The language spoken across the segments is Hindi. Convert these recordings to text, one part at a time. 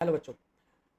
हेलो बच्चों,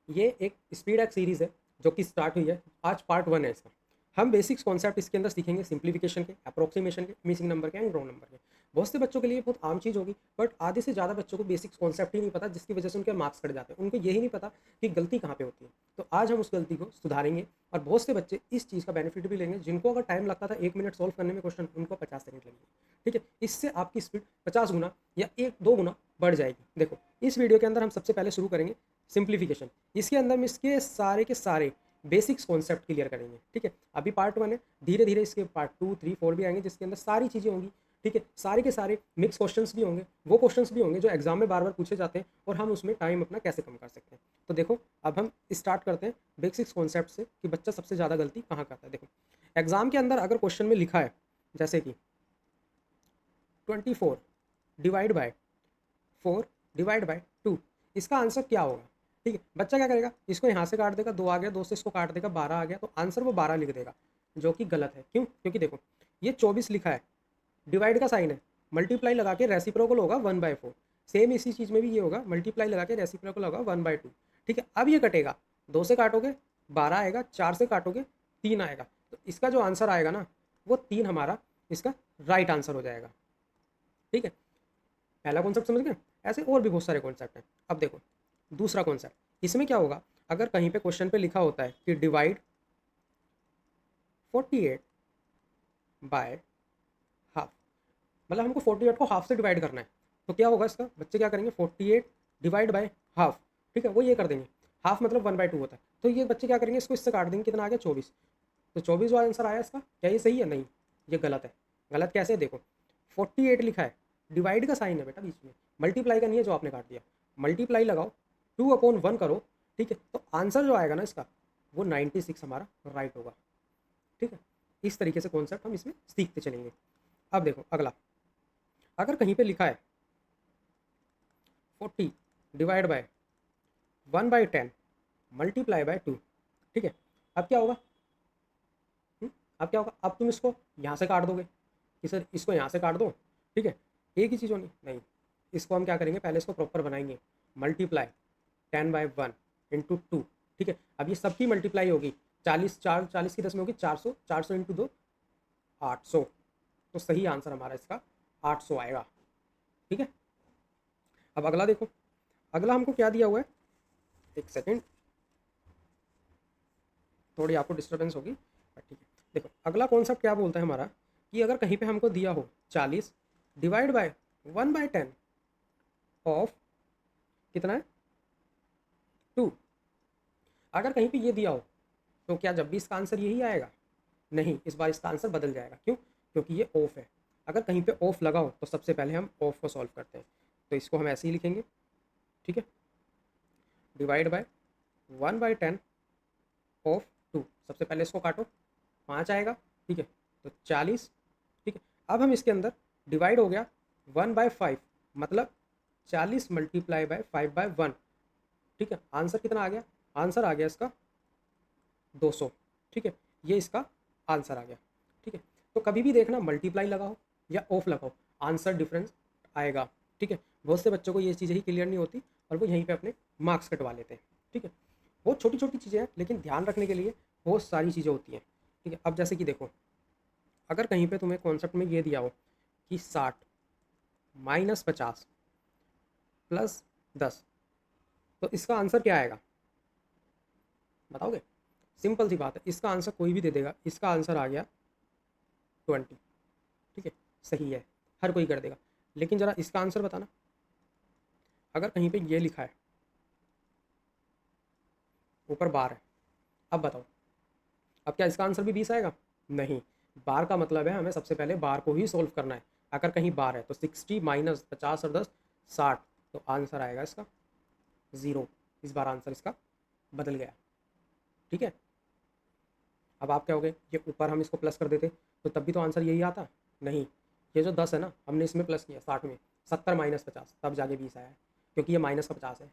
ये एक स्पीड एक्ट सीरीज़ है जो कि स्टार्ट हुई है। आज पार्ट 1 है इसका। हम बेसिक्स कॉन्सेप्ट इसके अंदर सीखेंगे, सिंप्लीफिकेशन के, अप्रोक्सीमेशन के, मिसिंग नंबर के एंड रॉन्ग नंबर के। बहुत से बच्चों के लिए बहुत आम चीज़ होगी, बट आधे से ज़्यादा बच्चों को बेसिक्स कॉन्सेप्ट ही नहीं पता, जिसकी वजह से उनके मार्क्स कट जाते हैं। उनको यही नहीं पता कि गलती कहाँ पे होती है। तो आज हम उस गलती को सुधारेंगे और बहुत से बच्चे इस चीज़ का बेनिफिट भी लेंगे। जिनको अगर टाइम लगता था 1 मिनट सॉल्व करने में क्वेश्चन, उनको 50 सेकंड लगेंगे। ठीक है, इससे आपकी स्पीड 50 गुना या 1-2 गुना बढ़ जाएगी। देखो, इस वीडियो के अंदर हम सबसे पहले शुरू करेंगे सिंप्लीफिकेशन। इसके अंदर हम इसके सारे के सारे बेसिक्स कॉन्सेप्ट क्लियर करेंगे। ठीक है, अभी पार्ट 1 है, धीरे धीरे इसके पार्ट 2, 3, 4 भी आएंगे, जिसके अंदर सारी चीज़ें होंगी। ठीक है, सारे के सारे मिक्स क्वेश्चंस भी होंगे, वो क्वेश्चंस भी होंगे जो एग्जाम में बार बार पूछे जाते हैं और हम उसमें टाइम अपना कैसे कम कर सकते हैं। तो देखो, अब हम स्टार्ट करते हैं बेसिक्स कॉन्सेप्ट से कि बच्चा सबसे ज़्यादा गलती कहाँ करता है। देखो, एग्जाम के अंदर अगर क्वेश्चन में लिखा है जैसे कि 24 डिवाइड बाय 4 डिवाइड बाय 2, इसका आंसर क्या होगा। ठीक है, बच्चा क्या करेगा, इसको यहाँ से काट देगा, 2 आ गया, 2 से इसको काट देगा, 12 आ गया, तो आंसर वो 12 लिख देगा, जो कि गलत है। क्यों? क्योंकि देखो, ये 24 लिखा है, डिवाइड का साइन है, मल्टीप्लाई लगा के रेसिप्रोकल होगा 1/4। सेम इसी चीज़ में भी ये होगा, मल्टीप्लाई लगा के रेसिप्रोकल होगा 1/2। ठीक है, अब ये कटेगा, 2 से काटोगे 12 आएगा, 4 से काटोगे 3 आएगा, तो इसका जो आंसर आएगा ना, वो 3 हमारा इसका राइट आंसर हो जाएगा। ठीक है, पहला कॉन्सेप्ट समझ गए। ऐसे और भी बहुत सारे कॉन्सेप्ट हैं। अब देखो, दूसरा कॉन्सेप्ट, इसमें क्या होगा, अगर कहीं पे क्वेश्चन पे लिखा होता है कि डिवाइड 48 बाय हाफ, मतलब हमको 48 को हाफ से डिवाइड करना है, तो क्या होगा इसका, बच्चे क्या करेंगे, 48 डिवाइड बाय हाफ। ठीक है, वो ये कर देंगे, हाफ मतलब 1/2 होता है, तो ये बच्चे क्या करेंगे, इसको इससे काट देंगे, कितना आ गया 24। तो 24 वाला आंसर आया इसका, क्या ये सही है? नहीं, ये गलत है। गलत कैसे? देखो, 48 लिखा है, डिवाइड का साइन है बेटा बीच में, मल्टीप्लाई का नहीं है जो आपने काट दिया। मल्टीप्लाई लगाओ, 2/1 करो। ठीक है, तो आंसर जो आएगा ना इसका, वो 96 हमारा राइट होगा। ठीक है, इस तरीके से कॉन्सेप्ट हम इसमें सीखते चलेंगे। अब देखो अगला, अगर कहीं पे लिखा है 40 डिवाइड बाय 1/10 मल्टीप्लाई बाय 2। ठीक है, अब क्या होगा, अब क्या होगा, अब तुम इसको यहाँ से काट दोगे कि सर इसको यहाँ से काट दो। ठीक है, एक ही चीज़ होनी नहीं, इसको हम क्या करेंगे, पहले इसको प्रॉपर बनाएंगे, मल्टीप्लाई 10/1 इंटू 2। ठीक है, अब ये सबकी मल्टीप्लाई होगी, 40 की 10 में होगी 400, 400 इंटू 2 800, तो सही आंसर हमारा इसका 800 आएगा। ठीक है, अब अगला देखो, अगला हमको क्या दिया हुआ है, एक सेकेंड, थोड़ी आपको डिस्टर्बेंस होगी, ठीक है। देखो, अगला कॉन्सेप्ट क्या बोलता है हमारा, कि अगर कहीं पे हमको दिया हो 40 डिवाइड बाय 1/10 ऑफ कितना है 2, अगर कहीं पे ये दिया हो, तो क्या जब भी इसका आंसर यही आएगा? नहीं, इस बार इसका आंसर बदल जाएगा। क्यों? क्योंकि ये ऑफ है। अगर कहीं पे ऑफ लगा हो तो सबसे पहले हम ऑफ को सॉल्व करते हैं, तो इसको हम ऐसे ही लिखेंगे। ठीक है, डिवाइड बाय 1/10 ऑफ 2, सबसे पहले इसको काटो, 5 आएगा। ठीक है, तो 40। ठीक है, अब हम इसके अंदर डिवाइड हो गया 1/5, मतलब 40 मल्टीप्लाई बाय 5/1। ठीक है, आंसर कितना आ गया, आंसर आ गया इसका 200। ठीक है, ये इसका आंसर आ गया। ठीक है, तो कभी भी देखना, मल्टीप्लाई लगाओ या ऑफ लगाओ, आंसर डिफरेंस आएगा। ठीक है, बहुत से बच्चों को ये चीज़ें ही क्लियर नहीं होती और वो यहीं पे अपने मार्क्स कटवा लेते हैं। ठीक है, बहुत छोटी छोटी चीज़ें हैं, लेकिन ध्यान रखने के लिए बहुत सारी चीज़ें होती हैं। ठीक है, अब जैसे कि देखो, अगर कहीं पे तुम्हें कॉन्सेप्ट में ये दिया हो कि 60 माइनस 50 प्लस 10, तो इसका आंसर क्या आएगा, बताओगे? सिंपल सी बात है, इसका आंसर कोई भी दे देगा, इसका आंसर आ गया 20। ठीक है, सही है, हर कोई कर देगा, लेकिन ज़रा इसका आंसर बताना। अगर कहीं पे ये लिखा है, ऊपर बार है, अब बताओ, अब क्या इसका आंसर भी 20 आएगा? नहीं, बार का मतलब है हमें सबसे पहले बार को ही सोल्व करना है। अगर कहीं बार है तो 60 माइनस 50 और 10 60, तो आंसर आएगा इसका 0। इस बार आंसर इसका बदल गया। ठीक है, अब आप क्या हो गए, ये ऊपर हम इसको प्लस कर देते तो तब भी तो आंसर यही आता। नहीं, ये जो 10 है ना, हमने इसमें प्लस किया 60 में, 70 माइनस 50, तब जाके 20 आया है, क्योंकि ये माइनस का 50 है।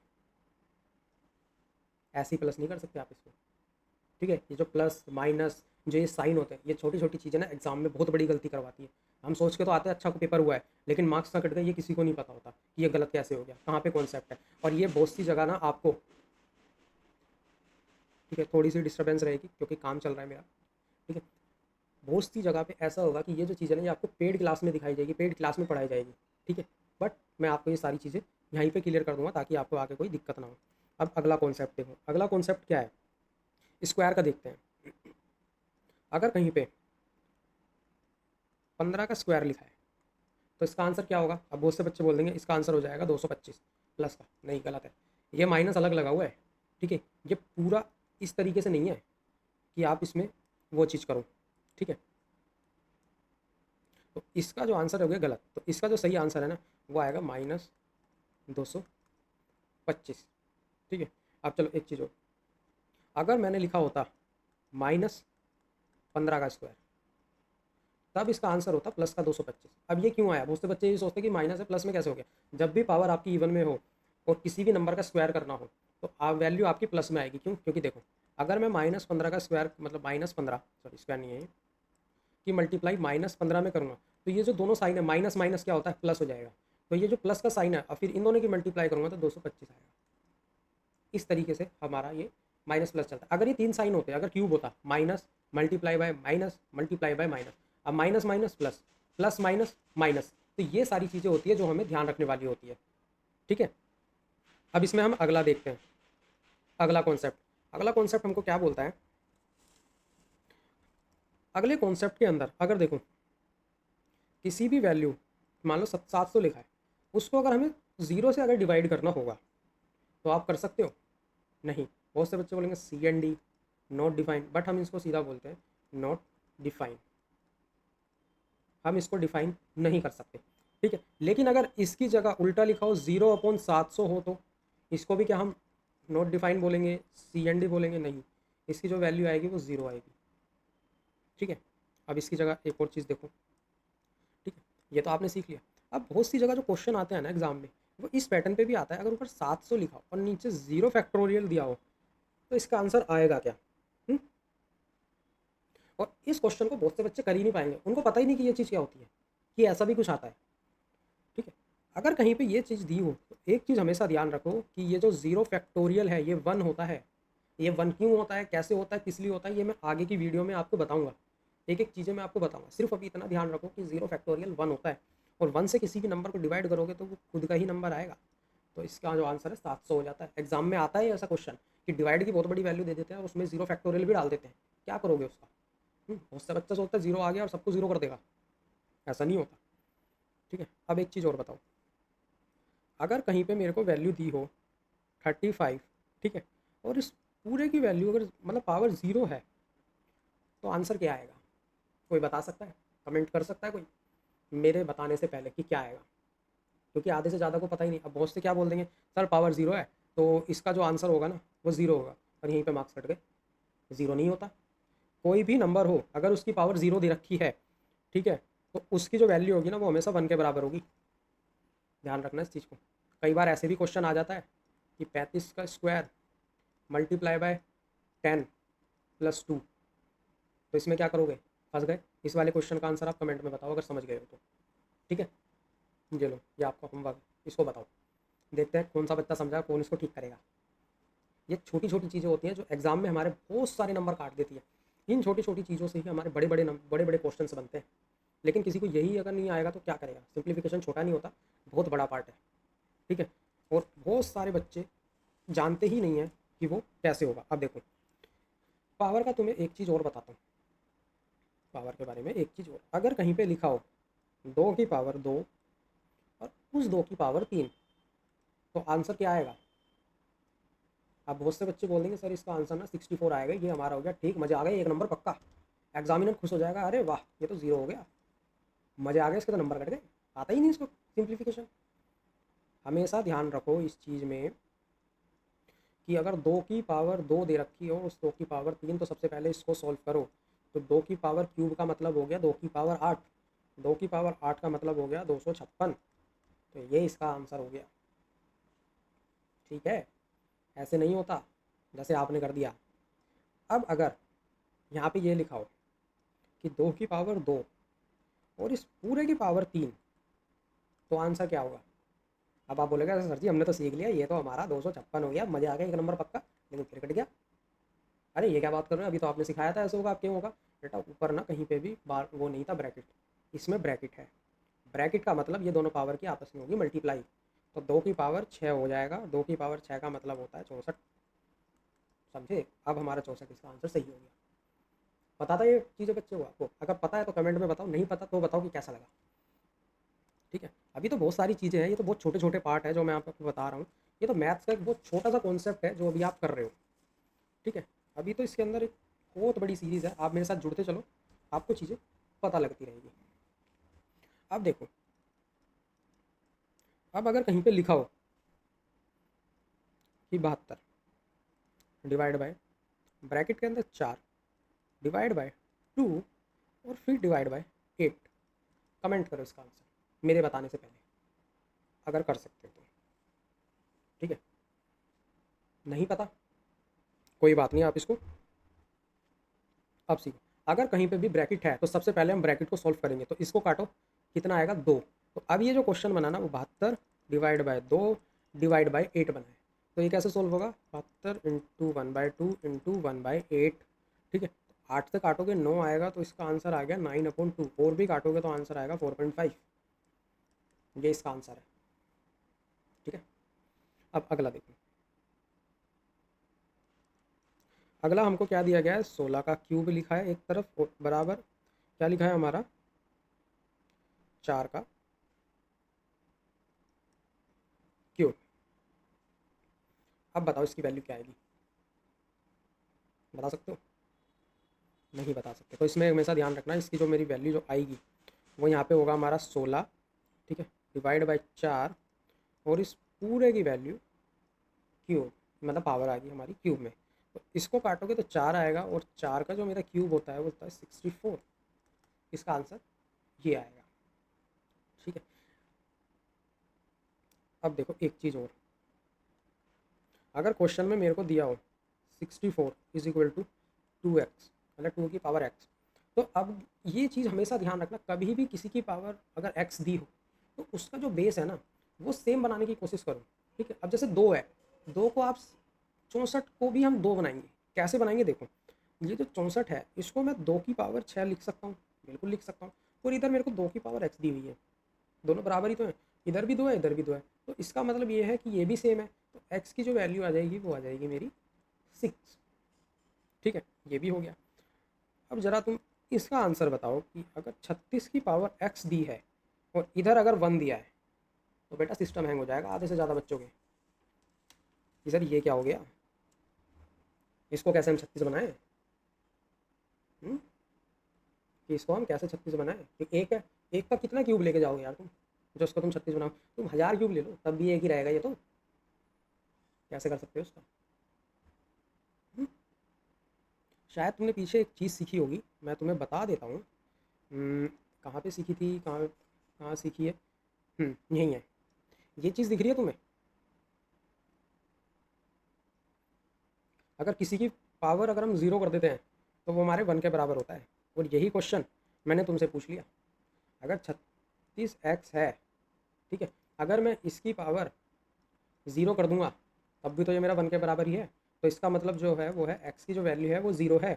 ऐसे ही प्लस नहीं कर सकते आप इसको। ठीक है, ये जो प्लस माइनस जो ये साइन होते हैं, ये छोटी छोटी चीज़ें ना एग्जाम में बहुत बड़ी गलती करवाती है। हम सोच के तो आते हैं अच्छा को पेपर हुआ है, लेकिन मार्क्स ना कट गए, ये किसी को नहीं पता होता कि ये गलत कैसे हो गया, कहाँ पे कॉन्सेप्ट है। और ये बहुत सी जगह ना आपको ठीक है, थोड़ी सी डिस्टर्बेंस रहेगी क्योंकि काम चल रहा है मेरा। ठीक है, बहुत सी जगह पे ऐसा होगा कि ये जो चीज़ें ना ये आपको पेड क्लास में दिखाई जाएगी, पेड क्लास में पढ़ाई जाएगी। ठीक है, बट मैं आपको ये सारी चीज़ें यहीं पे क्लियर कर दूंगा ताकि आपको आगे कोई दिक्कत ना हो। अब अगला कॉन्सेप्ट देखो, अगला कॉन्सेप्ट क्या है, स्क्वायर का देखते हैं। अगर कहीं पे 15 का स्क्वायर लिखा है तो इसका आंसर क्या होगा? अब बहुत से बच्चे बोल देंगे इसका आंसर हो जाएगा 225 प्लस का। नहीं, गलत है, ये माइनस अलग लगा हुआ है। ठीक है, ये पूरा इस तरीके से नहीं है कि आप इसमें वो चीज़ करो। ठीक है, तो इसका जो आंसर हो गया गलत, तो इसका जो सही आंसर है ना वो आएगा -225। ठीक है, अब चलो एक चीज़ हो, अगर मैंने लिखा होता -15 का स्क्वायर तब इसका आंसर होता प्लस का 225। अब ये क्यों आया? बहुत से बच्चे ये सोचते हैं कि माइनस है प्लस में कैसे हो गया। जब भी पावर आपकी इवन में हो और किसी भी नंबर का स्क्वायर करना हो तो आप वैल्यू आपकी प्लस में आएगी। क्यों? क्योंकि देखो, अगर मैं -15 का स्क्वायर मतलब -15 सॉरी स्क्वायर नहीं है ये, कि मल्टीप्लाई -15 में करूँगा तो ये जो दोनों साइन है माइनस माइनस क्या होता है? प्लस हो जाएगा। तो ये जो प्लस का साइन है और फिर इन दोनों की मल्टीप्लाई करूँगा तो 225 आएगा। इस तरीके से हमारा ये माइनस प्लस चलता है। अगर ये 3 साइन होते, अगर क्यूब होता minus multiply by minus multiply by minus, अब minus minus plus, plus minus minus, तो ये सारी चीज़ें होती है जो हमें ध्यान रखने वाली होती है। ठीक है, अब इसमें हम अगला देखते हैं, अगला कॉन्सेप्ट। अगला कॉन्सेप्ट हमको क्या बोलता है? अगले कॉन्सेप्ट के अंदर अगर देखो किसी भी वैल्यू, मान लो 700 लिखा है, उसको अगर हमें 0 से अगर डिवाइड करना होगा तो आप कर सकते हो? नहीं। बहुत से बच्चे बोलेंगे CND नॉट डिफाइन, बट हम इसको सीधा बोलते हैं नॉट डिफाइन। हम इसको डिफाइन नहीं कर सकते। ठीक है, लेकिन अगर इसकी जगह उल्टा लिखा हो 0/700 हो तो इसको भी क्या हम नॉट डिफाइन बोलेंगे, CND बोलेंगे? नहीं, इसकी जो वैल्यू आएगी वो 0 आएगी। ठीक है, अब इसकी जगह एक और चीज़ देखो। ठीक है, ये तो आपने सीख लिया। अब बहुत सी जगह जो क्वेश्चन आते हैं ना एग्जाम में वो इस पैटर्न पे भी आता है। अगर ऊपर 700 लिखा हो और नीचे 0 फैक्टोरियल दिया हो तो इसका आंसर आएगा क्या? हुँ? और इस क्वेश्चन को बहुत से बच्चे कर ही नहीं पाएंगे, उनको पता ही नहीं कि ये चीज़ क्या होती है, कि ऐसा भी कुछ आता है। ठीक है, अगर कहीं पे ये चीज़ दी हो तो एक चीज़ हमेशा ध्यान रखो कि ये जो 0 फैक्टोरियल है ये 1 होता है। ये 1 क्यों होता है, कैसे होता है, किस लिए होता है, ये मैं आगे की वीडियो में आपको बताऊंगा। एक एक चीज़ें मैं आपको बताऊंगा। सिर्फ अभी इतना ध्यान रखो कि 0 फैक्टोरियल 1 होता है और 1 से किसी भी नंबर को डिवाइड करोगे तो वो खुद का ही नंबर आएगा। तो इसका जो आंसर है 700 हो जाता है। एग्जाम में आता है ऐसा क्वेश्चन कि डिवाइड की बहुत बड़ी वैल्यू दे देते हैं और उसमें 0 फैक्टोरियल भी डाल देते हैं। क्या करोगे उसका? बहुत सा बच्चा सोचता है 0 आ गया और सबको 0 कर देगा। ऐसा नहीं होता। ठीक है, अब एक चीज़ और बताओ, अगर कहीं पे मेरे को वैल्यू दी हो 35, ठीक है, और इस पूरे की वैल्यू अगर मतलब पावर 0 है तो आंसर क्या आएगा? कोई बता सकता है? कमेंट कर सकता है कोई मेरे बताने से पहले कि क्या आएगा? क्योंकि आधे से ज़्यादा को पता ही नहीं। अब बहुत से क्या बोल देंगे, सर पावर 0 है तो इसका जो आंसर होगा ना वो 0 होगा, और यहीं पे मार्क्स कट गए। 0 नहीं होता। कोई भी नंबर हो अगर उसकी पावर 0 दे रखी है, ठीक है, तो उसकी जो वैल्यू होगी ना वो हमेशा 1 के बराबर होगी। ध्यान रखना इस चीज़ को। कई बार ऐसे भी क्वेश्चन आ जाता है कि 35 का स्क्वायर मल्टीप्लाई बाय 10 + 2, तो इसमें क्या करोगे? फंस गए। इस वाले क्वेश्चन का आंसर आप कमेंट में बताओ अगर समझ गए हो तो। ठीक है, ये लो, ये आपका होमवर्क, इसको बताओ। देखते हैं कौन सा बच्चा समझा, कौन इसको ठीक करेगा। ये छोटी छोटी चीज़ें होती हैं जो एग्जाम में हमारे बहुत सारे नंबर काट देती है। इन छोटी छोटी चीज़ों से ही हमारे बड़े बड़े क्वेश्चन बनते हैं। लेकिन किसी को यही अगर नहीं आएगा तो क्या करेगा? सिंप्लीफिकेशन छोटा नहीं होता, बहुत बड़ा पार्ट है। ठीक है, और बहुत सारे बच्चे जानते ही नहीं हैं कि वो कैसे होगा। अब देखो, पावर का तुम्हें एक चीज़ और बताता हूँ। पावर के बारे में एक चीज़ और, अगर कहीं पे लिखा हो 2 की पावर 2 और उस 2 की पावर 3 तो आंसर क्या आएगा? अब बहुत से बच्चे बोल देंगे सर इसका आंसर ना 64 आएगा, ये हमारा हो गया ठीक, मज़े आ गए, 1 नंबर पक्का। एग्जामिनर खुश हो जाएगा, अरे वाह ये तो 0 हो गया, मज़े आ गए, इसके तो नंबर कट गए। आता ही नहीं इसको सिंप्लीफिकेशन। हमेशा ध्यान रखो इस चीज़ में कि अगर 2 की पावर 2 दे रखी हो, उस 2 की पावर 3, तो सबसे पहले इसको सॉल्व करो। तो 2 की पावर क्यूब का मतलब हो गया 2 की पावर 8, 2 की पावर 8 का मतलब हो गया 256। तो ये इसका आंसर हो गया। ठीक है, ऐसे नहीं होता जैसे आपने कर दिया। अब अगर यहाँ पे ये लिखा हो कि 2 की पावर 2 और इस पूरे की पावर 3, तो आंसर क्या होगा? अब आप बोलेगा सर जी हमने तो सीख लिया, ये तो हमारा 256 हो गया, मज़े आ गए, 1 नंबर पक्का, लेकिन फिर कट गया। अरे ये क्या बात कर रहे हो, अभी तो आपने सिखाया था ऐसे होगा अब क्यों होगा। बेटा ऊपर ना कहीं पे भी बार वो नहीं था ब्रैकेट, इसमें ब्रैकेट है। ब्रैकेट का मतलब ये दोनों पावर की आपस में होगी मल्टीप्लाई। तो 2 की पावर 6 हो जाएगा, 2 की पावर 6 का मतलब होता है 64। समझे, अब हमारा 64 इसका आंसर सही हो गया। पता था ये चीज़ें बच्चे को आपको? अगर पता है तो कमेंट में बताओ, नहीं पता तो बताओ कि कैसा लगा। ठीक है, अभी तो बहुत सारी चीज़ें हैं, ये तो बहुत छोटे छोटे पार्ट है जो मैं आपको बता रहा हूँ। ये तो मैथ्स का एक बहुत छोटा सा कॉन्सेप्ट है जो अभी आप कर रहे हो। ठीक है, अभी तो इसके अंदर एक बहुत बड़ी सीरीज़ है, आप मेरे साथ जुड़ते चलो, आपको चीज़ें पता लगती रहेगी। अब देखो, अब अगर कहीं पे लिखा हो कि 72 डिवाइड बाय ब्रैकेट के अंदर 4 डिवाइड बाय 2 और फिर डिवाइड बाय 8, कमेंट करो इसका आंसर मेरे बताने से पहले, अगर कर सकते हो तो। ठीक है, नहीं पता कोई बात नहीं, आप इसको अब सीखो। अगर कहीं पे भी ब्रैकेट है तो सबसे पहले हम ब्रैकेट को सॉल्व करेंगे, तो इसको काटो, कितना आएगा 2। तो अब ये जो क्वेश्चन बना ना वो 72 डिवाइड बाय 2 डिवाइड बाय 8 बना है। तो ये कैसे सोल्व होगा, 72 इंटू 1/2 इंटू 1/8। ठीक है, 8 से काटोगे 9 आएगा, तो इसका आंसर आ गया 9/2। और भी काटोगे तो आंसर आएगा 4.5। ये इसका आंसर है। ठीक है, अब अगला देखो। अगला हमको क्या दिया गया है, 16 का क्यूब लिखा है एक तरफ और बराबर क्या लिखा है हमारा, 4 का क्यूब। अब बताओ इसकी वैल्यू क्या आएगी, बता सकते हो? नहीं बता सकते, तो इसमें हमेशा ध्यान रखना, इसकी जो मेरी वैल्यू जो आएगी वो यहाँ पे होगा हमारा 16। ठीक है, डिवाइड बाय 4 और इस पूरे की वैल्यू क्यूब, मतलब पावर आ गई हमारी क्यूब में। तो इसको काटोगे तो 4 आएगा, और 4 का जो मेरा क्यूब होता है वो होता है 64। इसका आंसर ये आएगा। ठीक है, अब देखो एक चीज़ और, अगर क्वेश्चन में मेरे को दिया हो 64 इज इक्वल टू 2x, मतलब 2 की पावर x, तो अब ये चीज़ हमेशा ध्यान रखना, कभी भी किसी की पावर अगर x दी हो तो उसका जो बेस है ना वो सेम बनाने की कोशिश करो। ठीक है, अब जैसे 2 है, 2 को आप 64 को भी हम 2 बनाएंगे, कैसे बनाएंगे देखो, ये जो 64 है इसको मैं 2 की पावर 6 लिख सकता हूँ, बिल्कुल लिख सकता हूँ। और इधर मेरे को 2 की पावर x दी हुई है, दोनों बराबर ही तो है, इधर भी 2 है इधर भी 2 है, तो इसका मतलब ये है कि ये भी सेम है। तो x की जो वैल्यू आ जाएगी वो आ जाएगी मेरी 6। ठीक है, ये भी हो गया। अब ज़रा तुम इसका आंसर बताओ कि अगर 36 की पावर x दी है और इधर अगर 1 दिया है, तो बेटा सिस्टम हैंग हो जाएगा आधे से ज़्यादा बच्चों के कि सर ये क्या हो गया, इसको कैसे हम 36 बनाएं। कि इसको हम कैसे 36 बनाएं, कि एक है, एक का कितना क्यूब लेके जाओगे यार तुम, जो उसको तुम 36 बनाओ, तुम 1000 क्यूब ले लो तब भी एक ही रहेगा ये तो, कैसे कर सकते हो उसका। हम्म? शायद तुमने पीछे एक चीज़ सीखी होगी, मैं तुम्हें बता देता हूँ। कहाँ पे सीखी थी, कहाँ कहाँ सीखी है, यही है। ये चीज़ दिख रही है तुम्हें, अगर किसी की पावर अगर हम ज़ीरो कर देते हैं तो वो हमारे 1 के बराबर होता है। और यही क्वेश्चन मैंने तुमसे पूछ लिया, अगर 36x है, ठीक है, अगर मैं इसकी पावर 0 कर दूंगा तब भी तो ये मेरा 1 के बराबर ही है। तो इसका मतलब जो है वो है x की जो वैल्यू है वो 0 है।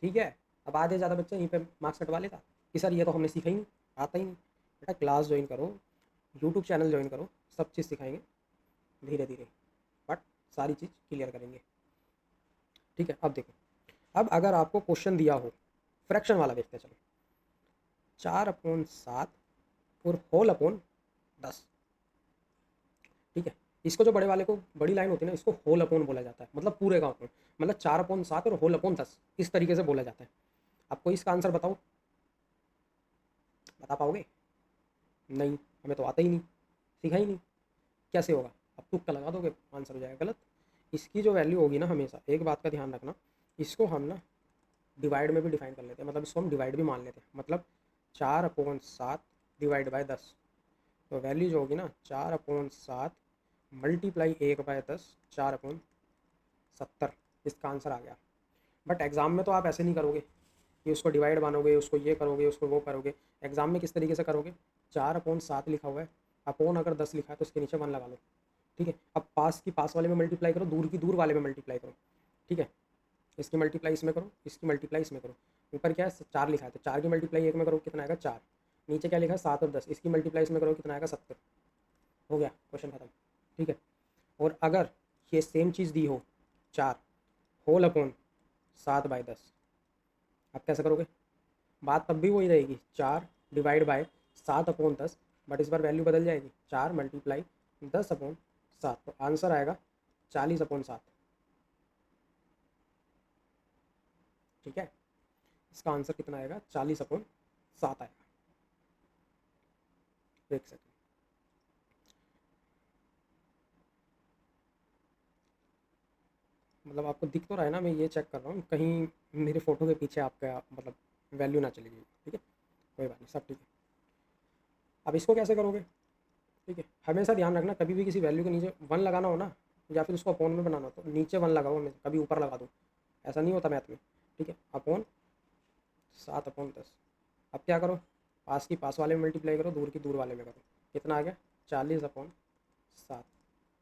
ठीक है, अब आधे ज़्यादा बच्चे यहीं पे मार्क्स कटवा लेता कि सर ये तो हमने सीखा ही नहीं, आता ही नहीं। बेटा क्लास ज्वाइन करो, यूट्यूब चैनल ज्वाइन करो, सब चीज़ सिखाएंगे धीरे धीरे, बट सारी चीज़ क्लियर करेंगे। ठीक है, अब देखो, अब अगर आपको क्वेश्चन दिया हो, फ्रैक्शन वाला देखते चलो, 4/7 और होल अपॉन 10। ठीक है, इसको जो बड़े वाले को बड़ी लाइन होती है ना, इसको होल अपॉन बोला जाता है, मतलब पूरे का अपॉन, मतलब 4/7 और होल अपॉन 10 इस तरीके से बोला जाता है। आपको इसका आंसर बताओ, बता पाओगे? नहीं, हमें तो आता ही नहीं, सीखा ही नहीं, कैसे होगा? अब तुक्का लगा दोगे, आंसर हो जाएगा गलत। इसकी जो वैल्यू होगी ना, हमेशा एक बात का ध्यान रखना, इसको हम ना डिवाइड में भी डिफाइन कर लेते हैं, मतलब इसको हम डिवाइड भी मान लेते हैं, मतलब 4/7 डिवाइड बाय 10। तो वैल्यू जो होगी ना 4/7 मल्टीप्लाई 1/10, 4/70, इसका आंसर आ गया। बट एग्ज़ाम में तो आप ऐसे नहीं करोगे कि उसको डिवाइड मानोगे, उसको ये करोगे, उसको वो करोगे। एग्ज़ाम में किस तरीके से करोगे, 4/7 लिखा हुआ है, अपॉन अगर 10 लिखा है तो उसके नीचे 1 लगा लो। ठीक है, अब पास की पास वाले में मल्टीप्लाई करो, दूर की दूर वाले में मल्टीप्लाई करो। ठीक है, इसकी मल्टीप्लाई इसमें करो, इसकी मल्टीप्लाई इसमें करो। ऊपर क्या है 4 लिखा है तो 4 की मल्टीप्लाई एक में करो कितना आएगा 4। नीचे क्या लिखा है 7 और 10, इसकी मल्टीप्लाई इसमें करो कितना आएगा 70। हो गया क्वेश्चन खत्म। ठीक है, और अगर ये सेम चीज़ दी हो 4 होल अपॉन 7/10, आप कैसे करोगे? बात तब भी वही रहेगी 4 डिवाइड बाय 7/10, बट इस बार वैल्यू बदल जाएगी 4 मल्टीप्लाई 10/7, तो आंसर आएगा 40/7। ठीक है, इसका आंसर कितना आएगा 40/7 आएगा। एक सेकेंड, मतलब आपको दिख तो रहा है ना, मैं ये चेक कर रहा हूँ कहीं मेरे फ़ोटो के पीछे आपका मतलब वैल्यू ना चली गई। ठीक है, कोई बात नहीं, सब ठीक है। अब इसको कैसे करोगे? ठीक है, हमेशा ध्यान रखना कभी भी किसी वैल्यू के नीचे 1 लगाना हो ना, या फिर उसको अपॉन में बनाना हो तो नीचे 1 लगाओ, हमेशा कभी ऊपर लगा दो, ऐसा नहीं होता मैथ में। ठीक है, अपॉन 7/10। अब क्या करो, पास की पास वाले में मल्टीप्लाई करो, दूर की दूर वाले में करो, कितना आ गया 40/7,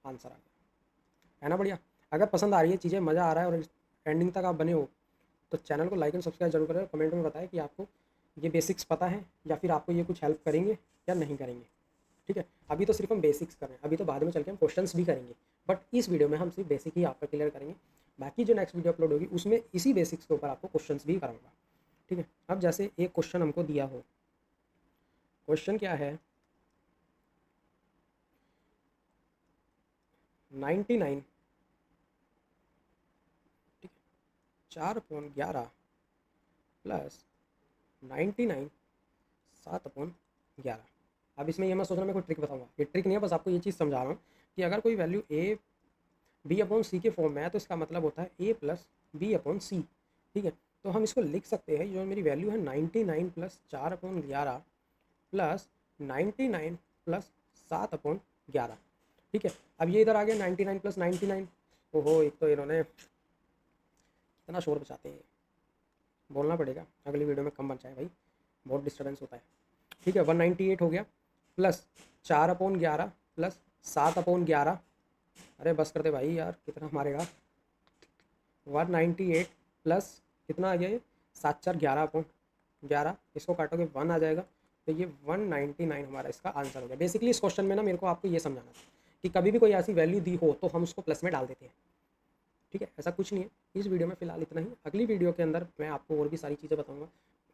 आंसर आ गया। है ना बढ़िया? अगर पसंद आ रही है चीज़ें, मज़ा आ रहा है और एंडिंग तक आप बने हो, तो चैनल को लाइक एंड सब्सक्राइब जरूर करें। कमेंट में बताएं कि आपको ये बेसिक्स पता है या फिर आपको ये कुछ हेल्प करेंगे या नहीं करेंगे। ठीक है, अभी तो सिर्फ हम बेसिक्स कर रहे हैं, अभी तो बाद में चल के हम क्वेश्चंस भी करेंगे, बट इस वीडियो में हम सिर्फ बेसिक ही आपका क्लियर करेंगे। बाकी जो नेक्स्ट वीडियो अपलोड होगी उसमें इसी बेसिक्स के ऊपर आपको क्वेश्चंस भी कराऊंगा। ठीक है, अब जैसे एक क्वेश्चन हमको दिया हो, क्वेश्चन क्या है 99, ठीक है, 4/11 प्लस 99 7/11। अब इसमें ये मैं सोच रहा हूँ मैं कोई ट्रिक बताऊंगा, ये ट्रिक नहीं है, बस आपको ये चीज़ समझा रहा हूँ कि अगर कोई वैल्यू B/C के फॉर्म में है तो इसका मतलब होता है A + B/C। ठीक है, तो हम इसको लिख सकते हैं, जो मेरी वैल्यू है 99 + 4/11 प्लस 99 + 7/11। ठीक है, अब ये इधर आ गया 99 + 99। ओहो, एक तो इन्होंने इतना शोर बचाते हैं, बोलना पड़ेगा अगली वीडियो में कम बचाए भाई, बहुत डिस्टर्बेंस होता है। ठीक है, 198 हो गया, प्लस 4/11 प्लस 7/11। अरे बस कर दे भाई यार, कितना मारेगा? 198 प्लस कितना आ गया ये 7/4 11/11, इसको काटोगे 1 आ जाएगा, तो ये 199 हमारा इसका आंसर हो गया। बेसिकली इस क्वेश्चन में ना मेरे को आपको ये समझाना था कि कभी भी कोई ऐसी वैल्यू दी हो तो हम उसको प्लस में डाल देते हैं। ठीक है, ऐसा कुछ नहीं है। इस वीडियो में फ़िलहाल इतना ही, अगली वीडियो के अंदर मैं आपको और भी सारी चीज़ें बताऊंगा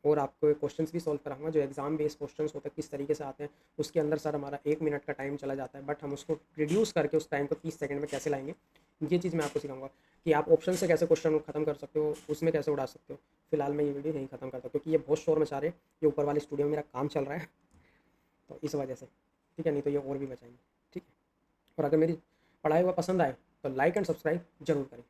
और आपको क्वेश्चंस भी सॉल्व कराऊंगा, जो एग्जाम बेस्ड क्वेश्चंस होते हैं किस तरीके से आते हैं। उसके अंदर सर हमारा 1 मिनट का टाइम चला जाता है, बट हम उसको रिड्यूस करके उस टाइम को 30 सेकंड में कैसे लाएंगे, ये चीज़ मैं आपको सिखाऊंगा कि आप ऑप्शन से कैसे क्वेश्चन खत्म कर सकते हो, उसमें कैसे उड़ा सकते हो। फिलहाल मैं ये वीडियो यहीं खत्म करता हूँ क्योंकि ये बहुत शोर मचा रहे हैं, ये ऊपर वाले स्टूडियो में मेरा काम चल रहा है तो इस वजह से। ठीक है, नहीं तो ये और भी बचाएंगे। ठीक है, और अगर मेरी पढ़ाई हुआ पसंद आए तो लाइक एंड सब्सक्राइब जरूर करें।